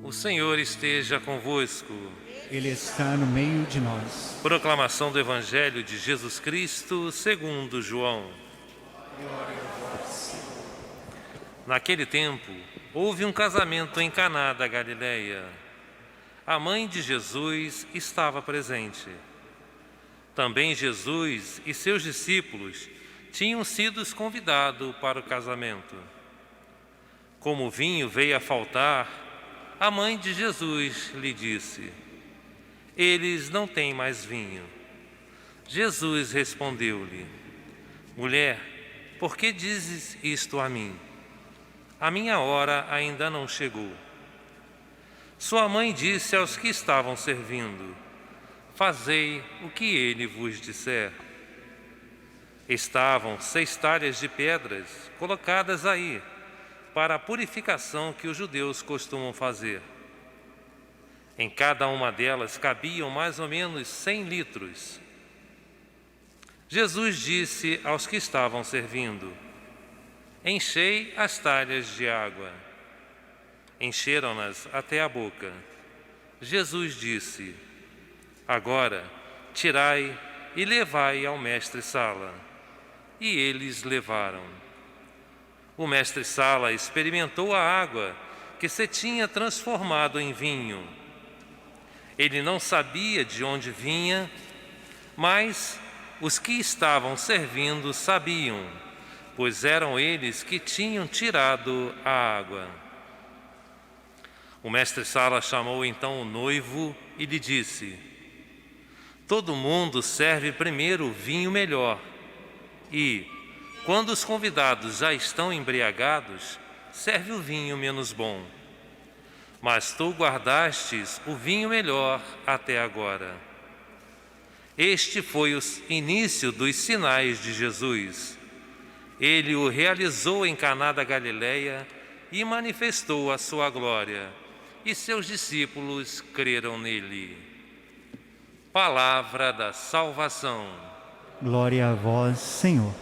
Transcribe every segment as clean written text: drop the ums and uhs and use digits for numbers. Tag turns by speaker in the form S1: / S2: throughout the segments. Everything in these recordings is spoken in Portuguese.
S1: O Senhor esteja convosco.
S2: Ele está no meio de nós.
S1: Proclamação do Evangelho de Jesus Cristo segundo João. Naquele tempo, houve um casamento em Caná da Galileia. A mãe de Jesus estava presente. Também Jesus e seus discípulos tinham sido convidados para o casamento. Como o vinho veio a faltar, a mãe de Jesus lhe disse: eles não têm mais vinho. Jesus respondeu-lhe: mulher, por que dizes isto a mim? A minha hora ainda não chegou. Sua mãe disse aos que estavam servindo: fazei o que ele vos disser. Estavam 6 talhas de pedras colocadas aí, para a purificação que os judeus costumam fazer. Em cada uma delas cabiam mais ou menos 100 litros. Jesus disse aos que estavam servindo: enchei as talhas de água. Encheram-nas até a boca. Jesus disse: agora tirai e levai ao mestre-sala. E eles levaram. O mestre-sala experimentou a água que se tinha transformado em vinho. Ele não sabia de onde vinha, mas os que estavam servindo sabiam, pois eram eles que tinham tirado a água. O mestre-sala chamou então o noivo e lhe disse: todo mundo serve primeiro o vinho melhor, e, quando os convidados já estão embriagados, serve o vinho menos bom. Mas tu guardastes o vinho melhor até agora. Este foi o início dos sinais de Jesus. Ele o realizou em Caná da Galileia e manifestou a sua glória, e seus discípulos creram nele. Palavra da salvação.
S2: Glória a vós, Senhor.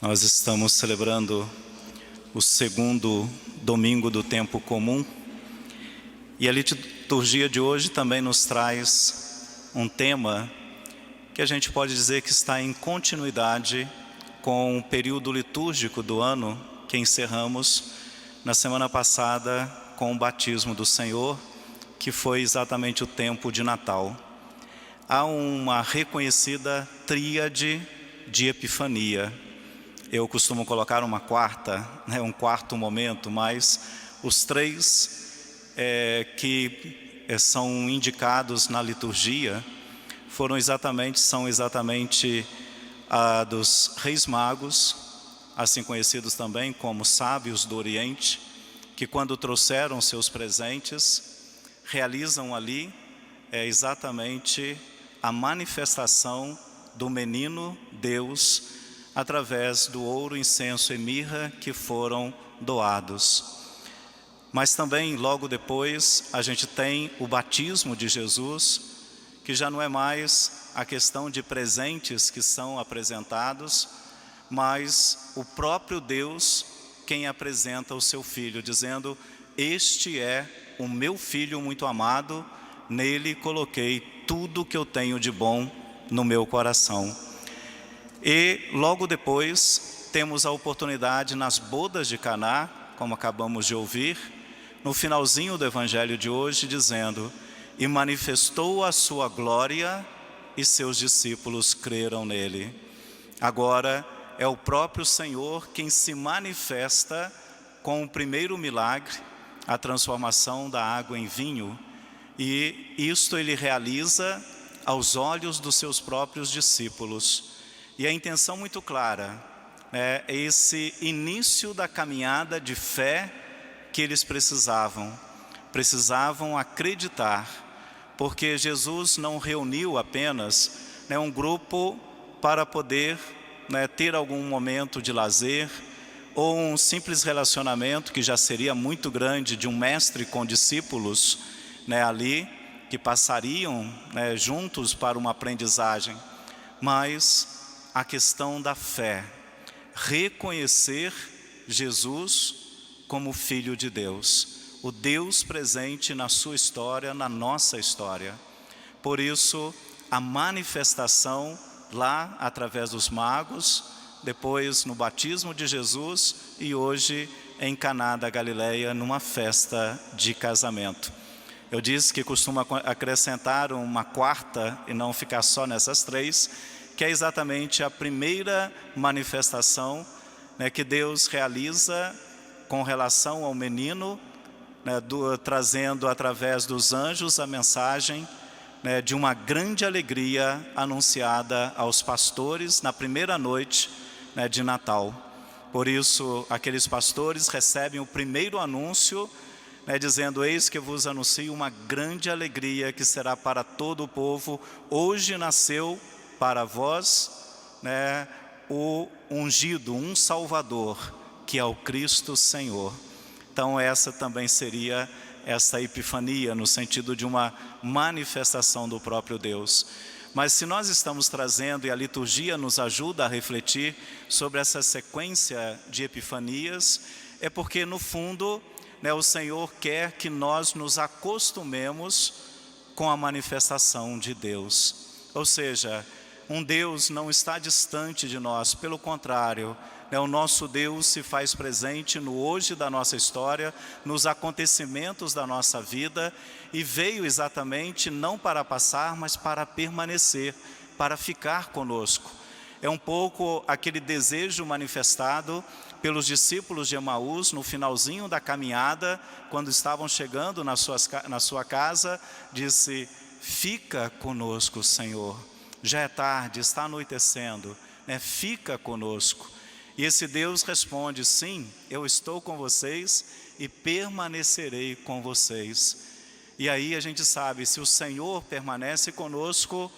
S3: Nós estamos celebrando o segundo domingo do tempo comum e a liturgia de hoje também nos traz um tema que a gente pode dizer que está em continuidade com o período litúrgico do ano que encerramos na semana passada com o batismo do Senhor, que foi exatamente o tempo de Natal. Há uma reconhecida tríade de Epifania. Eu costumo colocar uma quarta, um quarto momento, mas os 3 que são indicados na liturgia são exatamente a dos Reis Magos, assim conhecidos também como sábios do Oriente, que quando trouxeram seus presentes, realizam ali exatamente a manifestação do menino Deus, através do ouro, incenso e mirra que foram doados. Mas também, logo depois, a gente tem o batismo de Jesus, que já não é mais a questão de presentes que são apresentados, mas o próprio Deus quem apresenta o seu Filho, dizendo: este é o meu Filho muito amado, nele coloquei tudo que eu tenho de bom no meu coração. E logo depois temos a oportunidade nas bodas de Caná, como acabamos de ouvir, no finalzinho do Evangelho de hoje, dizendo: e manifestou a sua glória e seus discípulos creram nele. Agora é o próprio Senhor quem se manifesta com o primeiro milagre, a transformação da água em vinho, e isto ele realiza aos olhos dos seus próprios discípulos. E a intenção muito clara é esse início da caminhada de fé que eles precisavam acreditar, porque Jesus não reuniu apenas um grupo para poder ter algum momento de lazer ou um simples relacionamento que já seria muito grande de um mestre com discípulos, né, ali, que passariam, né, juntos para uma aprendizagem, mas a questão da fé, reconhecer Jesus como Filho de Deus, o Deus presente na sua história, na nossa história. Por isso, a manifestação lá através dos magos, depois no batismo de Jesus e hoje em Caná da Galileia, numa festa de casamento. Eu disse que costuma acrescentar uma quarta e não ficar só nessas três, que é exatamente a primeira manifestação, né, que Deus realiza com relação ao menino, né, trazendo através dos anjos a mensagem, né, de uma grande alegria anunciada aos pastores na primeira noite, né, de Natal. Por isso, aqueles pastores recebem o primeiro anúncio, né, dizendo: eis que vos anuncio uma grande alegria que será para todo o povo. Hoje nasceu para vós, né, o ungido, um Salvador, que é o Cristo Senhor. Então essa também seria essa epifania, no sentido de uma manifestação do próprio Deus. Mas se nós estamos trazendo, e a liturgia nos ajuda a refletir sobre essa sequência de epifanias, é porque no fundo, né, o Senhor quer que nós nos acostumemos com a manifestação de Deus. Ou seja, um Deus não está distante de nós, pelo contrário, né, o nosso Deus se faz presente no hoje da nossa história, nos acontecimentos da nossa vida, e veio exatamente não para passar, mas para permanecer, para ficar conosco. É um pouco aquele desejo manifestado pelos discípulos de Emaús no finalzinho da caminhada, quando estavam chegando na sua casa, disse: fica conosco, Senhor. Já é tarde, está anoitecendo, né? Fica conosco. E esse Deus responde: sim, eu estou com vocês e permanecerei com vocês. E aí a gente sabe, se o Senhor permanece conosco,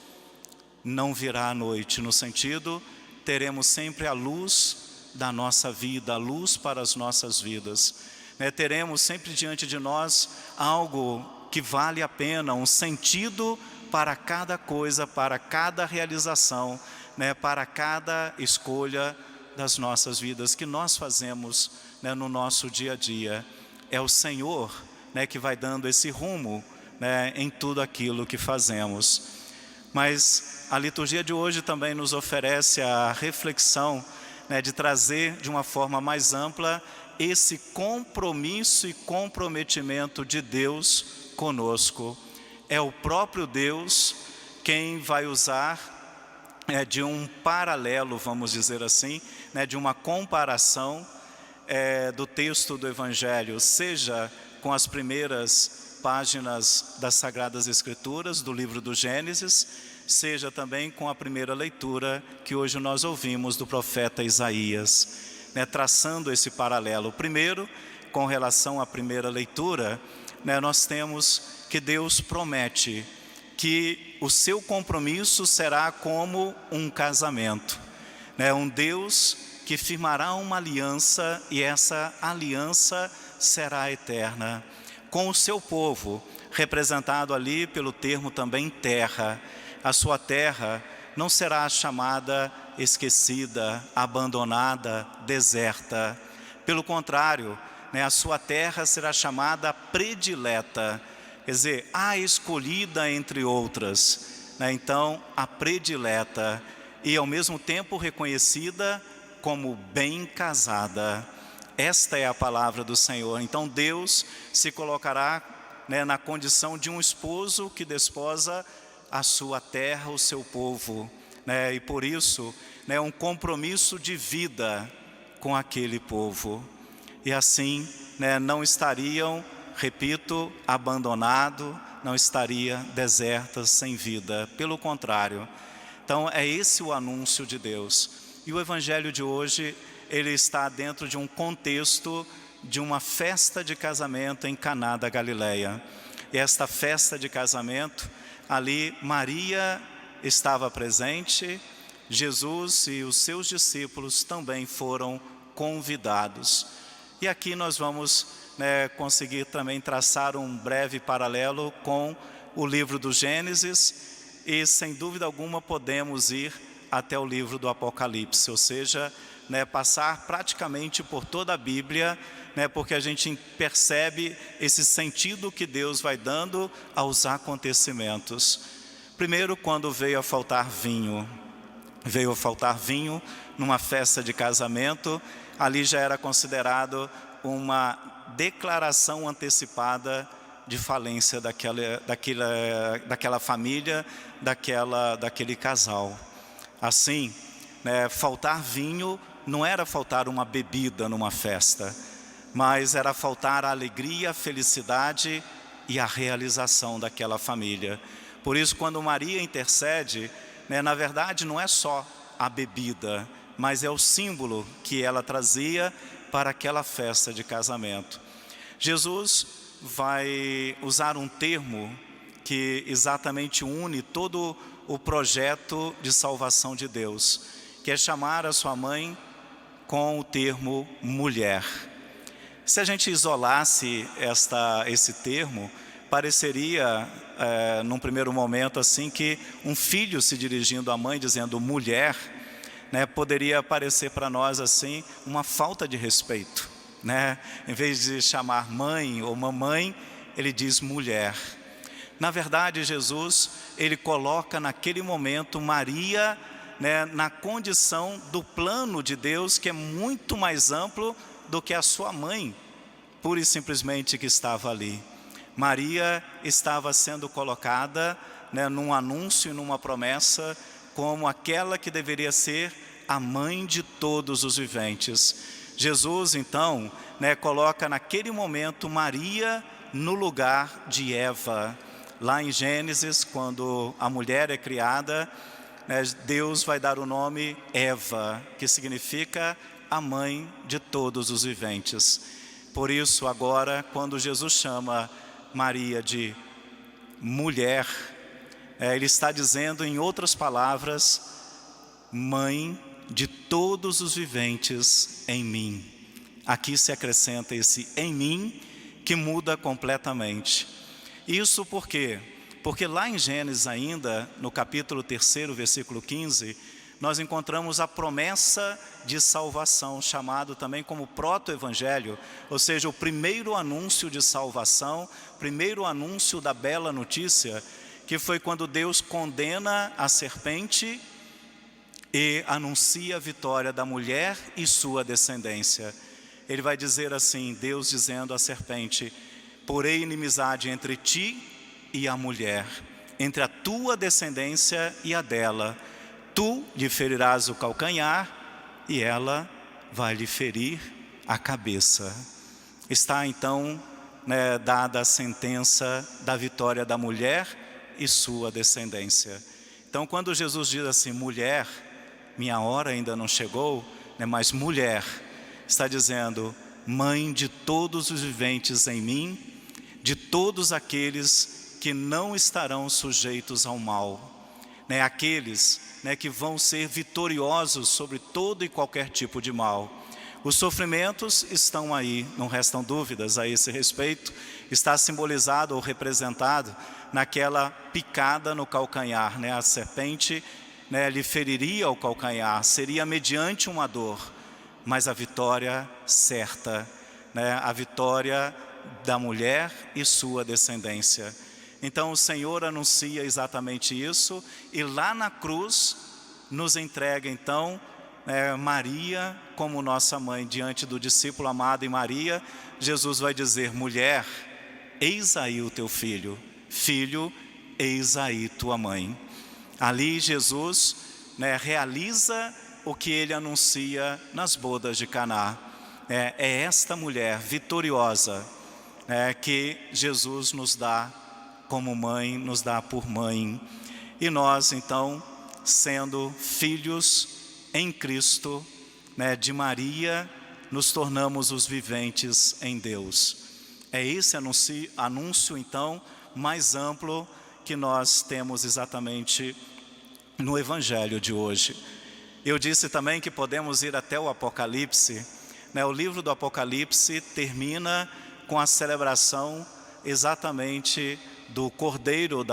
S3: não virá a noite, no sentido, teremos sempre a luz da nossa vida, a luz para as nossas vidas, né? Teremos sempre diante de nós algo que vale a pena, um sentido para cada coisa, para cada realização, né? Para cada escolha das nossas vidas que nós fazemos, né, no nosso dia a dia. É o Senhor, né, que vai dando esse rumo, né, em tudo aquilo que fazemos. Mas a liturgia de hoje também nos oferece a reflexão, né, de trazer de uma forma mais ampla esse compromisso e comprometimento de Deus conosco. É o próprio Deus quem vai usar de um paralelo, vamos dizer assim, né, de uma comparação do texto do Evangelho, seja com as primeiras páginas das Sagradas Escrituras, do livro do Gênesis, seja também com a primeira leitura que hoje nós ouvimos do profeta Isaías, né, traçando esse paralelo. Primeiro, com relação à primeira leitura, né, nós temos que Deus promete que o seu compromisso será como um casamento, né? Um Deus que firmará uma aliança, e essa aliança será eterna, com o seu povo, representado ali pelo termo também terra. A sua terra não será chamada esquecida, abandonada, deserta. Pelo contrário, né, a sua terra será chamada predileta, quer dizer, a escolhida entre outras, né? Então, a predileta, e ao mesmo tempo reconhecida como bem casada. Esta é a palavra do Senhor. Então Deus se colocará, né, na condição de um esposo que desposa a sua terra, o seu povo, né? E por isso, né, um compromisso de vida com aquele povo. E assim, né, não estariam, repito, abandonado, não estaria desertas, sem vida. Pelo contrário. Então é esse o anúncio de Deus. E o Evangelho de hoje, ele está dentro de um contexto de uma festa de casamento em Caná da Galileia. E esta festa de casamento, ali Maria estava presente, Jesus e os seus discípulos também foram convidados. E aqui nós vamos conseguir também traçar um breve paralelo com o livro do Gênesis e, sem dúvida alguma, podemos ir até o livro do Apocalipse, ou seja, passar praticamente por toda a Bíblia, porque a gente percebe esse sentido que Deus vai dando aos acontecimentos. Primeiro, quando veio a faltar vinho numa festa de casamento, ali já era considerado uma declaração antecipada de falência daquela família, daquele casal. Assim, faltar vinho não era faltar uma bebida numa festa, mas era faltar a alegria, a felicidade e a realização daquela família. Por isso, quando Maria intercede, na verdade não é só a bebida, mas é o símbolo que ela trazia para aquela festa de casamento. Jesus vai usar um termo que exatamente une todo o projeto de salvação de Deus, que é chamar a sua mãe com o termo mulher. Se a gente isolasse esse termo, pareceria, num primeiro momento, assim, que um filho se dirigindo à mãe dizendo mulher, poderia parecer para nós assim uma falta de respeito, Em vez de chamar mãe ou mamãe, ele diz mulher. Na verdade, Jesus, ele coloca naquele momento Maria, na condição do plano de Deus, que é muito mais amplo do que a sua mãe, pura e simplesmente, que estava ali. Maria estava sendo colocada, num anúncio, numa promessa, como aquela que deveria ser a mãe de todos os viventes. Jesus, então, coloca naquele momento Maria no lugar de Eva. Lá em Gênesis, quando a mulher é criada, Deus vai dar o nome Eva, que significa a mãe de todos os viventes. Por isso, agora, quando Jesus chama Maria de mulher, ele está dizendo, em outras palavras, mãe de todos os viventes em mim. Aqui se acrescenta esse em mim, que muda completamente. Isso por quê? Porque lá em Gênesis ainda, no capítulo 3, versículo 15, nós encontramos a promessa de salvação, chamado também como proto-evangelho, ou seja, o primeiro anúncio de salvação, primeiro anúncio da bela notícia, que foi quando Deus condena a serpente e anuncia a vitória da mulher e sua descendência. Ele vai dizer assim, Deus dizendo à serpente: porém inimizade entre ti e a mulher, entre a tua descendência e a dela. Tu lhe ferirás o calcanhar e ela vai lhe ferir a cabeça. Está então dada a sentença da vitória da mulher e sua descendência. Então, quando Jesus diz assim, mulher, minha hora ainda não chegou, mas mulher, está dizendo, mãe de todos os viventes em mim, de todos aqueles que não estarão sujeitos ao mal, aqueles que vão ser vitoriosos sobre todo e qualquer tipo de mal. Os sofrimentos estão aí, não restam dúvidas a esse respeito. Está simbolizado ou representado naquela picada no calcanhar, a serpente lhe feriria o calcanhar, seria mediante uma dor, mas a vitória certa, a vitória da mulher e sua descendência. Então o Senhor anuncia exatamente isso, e lá na cruz nos entrega então Maria como nossa mãe. Diante do discípulo amado e Maria, Jesus vai dizer, mulher, eis aí o teu filho, filho, eis aí tua mãe. Ali Jesus realiza o que ele anuncia nas bodas de Caná. É esta mulher vitoriosa que Jesus nos dá como mãe, nos dá por mãe. E nós então, sendo filhos em Cristo, de Maria, nos tornamos os viventes em Deus. É esse anúncio então mais amplo que nós temos exatamente no Evangelho de hoje. Eu disse também que podemos ir até o Apocalipse, né? O livro do Apocalipse termina com a celebração exatamente do Cordeiro,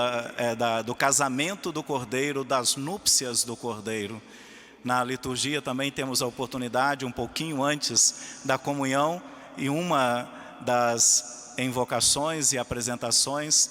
S3: do casamento do Cordeiro, das núpcias do Cordeiro. Na liturgia também temos a oportunidade, um pouquinho antes da comunhão, e uma das invocações e apresentações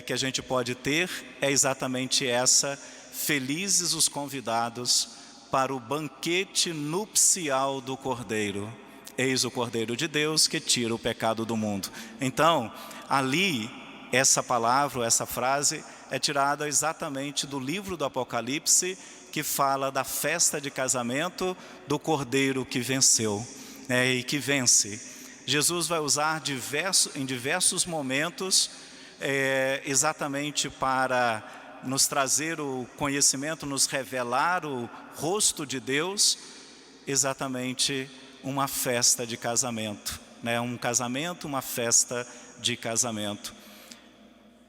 S3: que a gente pode ter é exatamente essa: felizes os convidados para o banquete nupcial do Cordeiro. Eis o Cordeiro de Deus que tira o pecado do mundo. Então, ali, essa palavra, essa frase é tirada exatamente do livro do Apocalipse, que fala da festa de casamento do Cordeiro que venceu, e que vence. Jesus vai usar em diversos momentos, exatamente para nos trazer o conhecimento, nos revelar o rosto de Deus, exatamente uma festa de casamento, né? Um casamento, uma festa de casamento.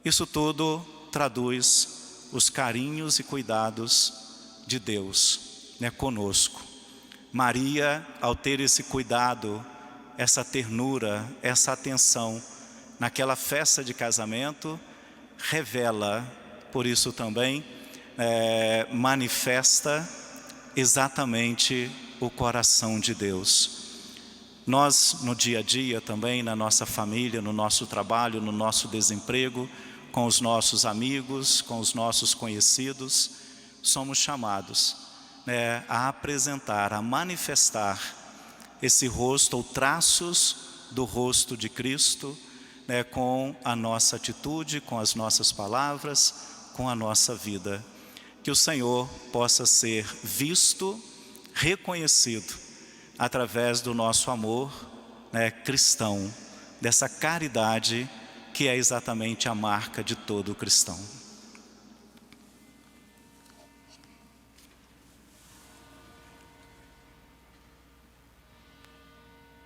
S3: Isso tudo traduz os carinhos e cuidados de Deus, né, conosco. Maria, ao ter esse cuidado, essa ternura, essa atenção naquela festa de casamento, revela, por isso também manifesta exatamente o coração de Deus. Nós, no dia a dia também, na nossa família, no nosso trabalho, no nosso desemprego, com os nossos amigos, com os nossos conhecidos, somos chamados a apresentar, a manifestar esse rosto ou traços do rosto de Cristo, com a nossa atitude, com as nossas palavras, com a nossa vida. Que o Senhor possa ser visto, reconhecido através do nosso amor cristão, dessa caridade que é exatamente a marca de todo cristão.